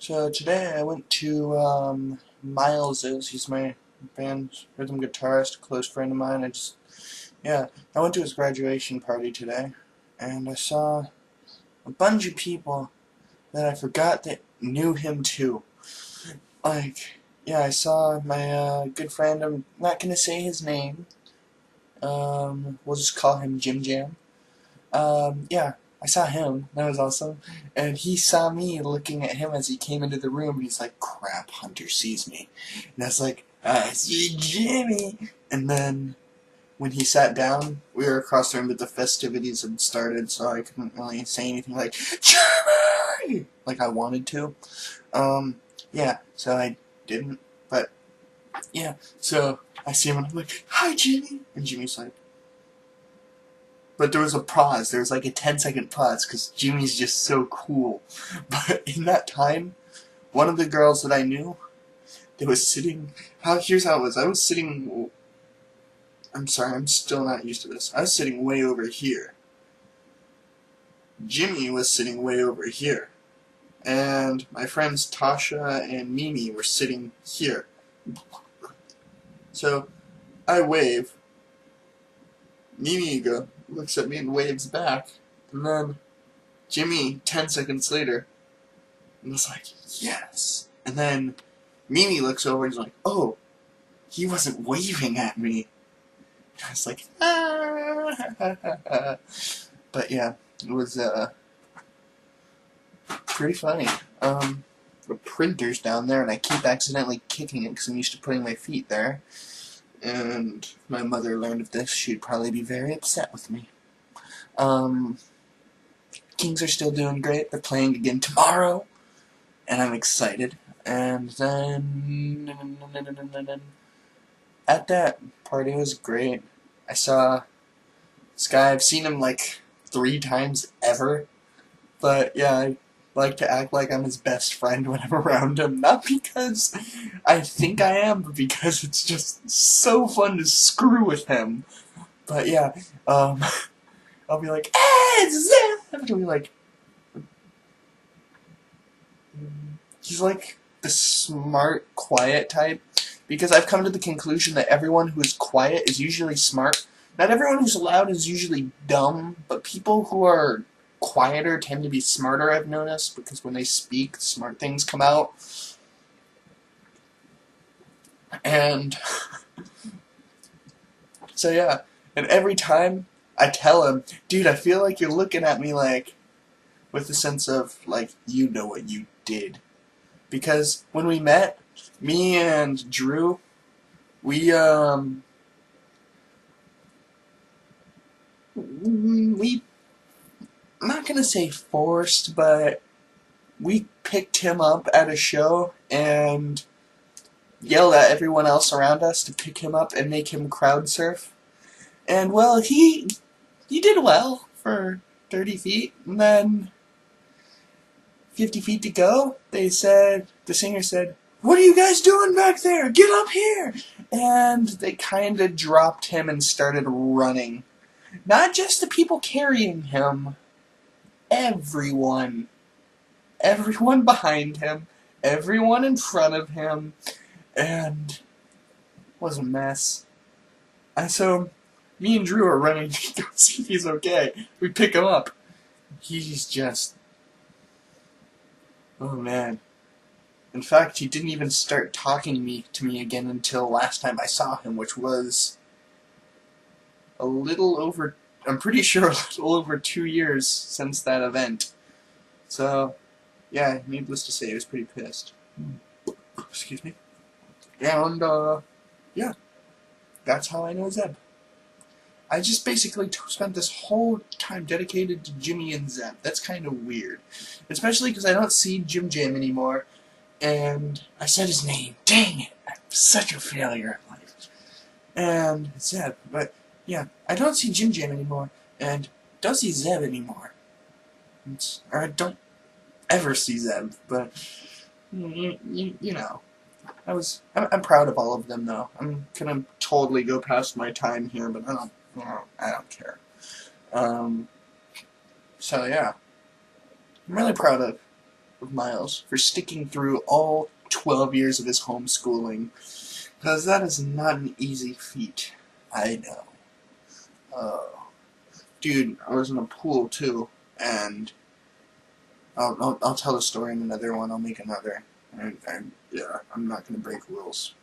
So today I went to Miles's. He's my band rhythm guitarist, close friend of mine. I went to his graduation party today, and I saw a bunch of people that I forgot that knew him too. I saw my good friend. I'm not gonna say his name. We'll just call him Jim Jam. I saw him. That was awesome. And he saw me looking at him as he came into the room, and he's like, crap, Hunter sees me. And I was like, I see Jimmy. And then when he sat down, we were across the room, but the festivities had started, so I couldn't really say anything like, Jimmy! Like I wanted to. So I didn't. But, yeah, so I see him, and I'm like, hi, Jimmy. And Jimmy's like, but there was a pause. There was like a 10-second pause because Jimmy's just so cool. But in that time, one of the girls that I knew, that was sitting. Here's how it was. I was sitting. I'm sorry, I'm still not used to this. I was sitting way over here. Jimmy was sitting way over here. And my friends Tasha and Mimi were sitting here. So I wave. Mimi looks at me and waves back. And then Jimmy, 10 seconds later, and was like, yes. And then Mimi looks over and is like, oh, he wasn't waving at me. And I was like, ah. But yeah, it was pretty funny. The printer's down there, and I keep accidentally kicking it because I'm used to putting my feet there. And if my mother learned of this, she'd probably be very upset with me. Kings are still doing great. They're playing again tomorrow, and I'm excited. And then at that party, it was great. I saw this guy. I've seen him like 3 times ever. But yeah, I like to act like I'm his best friend when I'm around him. Not because I think I am, but because it's just so fun to screw with him. But yeah, I'll be like, hey, Zeb! He'll be like, he's like the smart, quiet type. Because I've come to the conclusion that everyone who is quiet is usually smart. Not everyone who's loud is usually dumb, but people who are quieter tend to be smarter, I've noticed, because when they speak, smart things come out. And so yeah, and every time I tell him, dude, I feel like you're looking at me like, with the sense of, like, you know what you did. Because when we met, me and Drew, we I'm not gonna say forced, but we picked him up at a show and yelled at everyone else around us to pick him up and make him crowd surf. And well, he did well for 30 feet, and then 50 feet to go, the singer said, "What are you guys doing back there? Get up here!" And they kind of dropped him and started running. Not just the people carrying him, everyone. Everyone behind him, everyone in front of him, and it was a mess. And so, me and Drew are running to go see if he's okay. We pick him up. He's just... oh man. In fact, he didn't even start talking to me again until last time I saw him, which was a little over... I'm pretty sure a little over 2 years since that event. So, yeah, needless to say, I was pretty pissed. Excuse me. And, yeah. That's how I know Zeb. I just basically spent this whole time dedicated to Jimmy and Zeb. That's kind of weird. Especially because I don't see Jim Jam anymore. And I said his name. Dang it! I'm such a failure at life. And Zeb. But, yeah, I don't see Jim Jam anymore. And don't see Zeb anymore. Or I don't ever see Zeb. But, you know. I'm proud of all of them, though. I'm gonna totally go past my time here, but I don't care. So yeah, I'm really proud of of Miles for sticking through all 12 years of his homeschooling, because that is not an easy feat. I know. Dude, I was in a pool too, and I'll tell the story in another one. I'll make another. Yeah, I'm not gonna break rules.